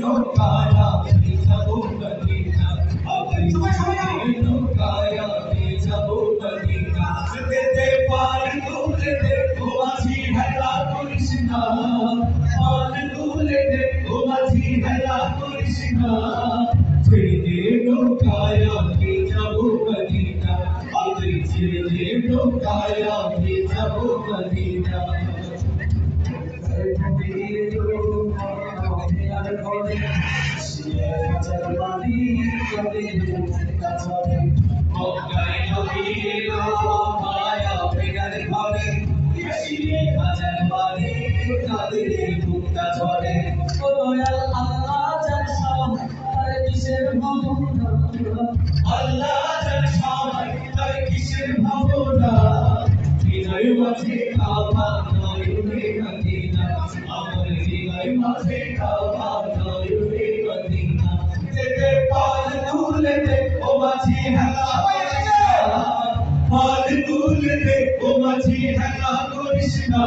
নৌকায় আমি যাবো মদিনা নৌকায় আমি যাবো মদিনা যেতে পারি তুলে দেখো মাঝি হেলা করিস না পাল তুলে দেখো মাঝি হেলা করিস না ছেড়ে নৌকায় আমি যাবো মদিনা ছেড়ে নৌকায় আমি যাবো মদিনা আল্লাহ জানে সবাই তার কিসের ভাবনা হৃদয় মাঝে কাবা নয়নে মদিনা আমার হৃদয় মাঝে কাবা নয়নে মদিনা যেতে পাল তুলে দে ও মাঝি হেলা পাল তুলে দে ও মাঝি হেলা করিস না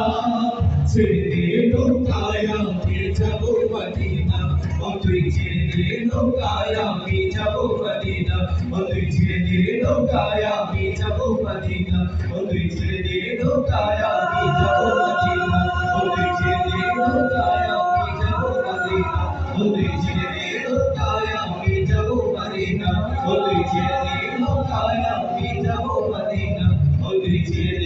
ছেড়ে নৌকায় আমি যাবো মদিনা ও তুই ছেড়ে নৌকায় আমি যাবো মদিনা ও তুই ছেড়ে নৌকায় আমি যাবো মদিনা ও তুই ছেড়ে নৌকায় আমি যাবো মদিনা ও তুই ছেড়ে নৌকায় আমি যাবো মদিনা ও তুই ছেড়ে নৌকায় আমি যাবো মদিনা ও তুই ছেড়ে নৌকায় আমি যাবো মদিনা ও তুই ছেড়ে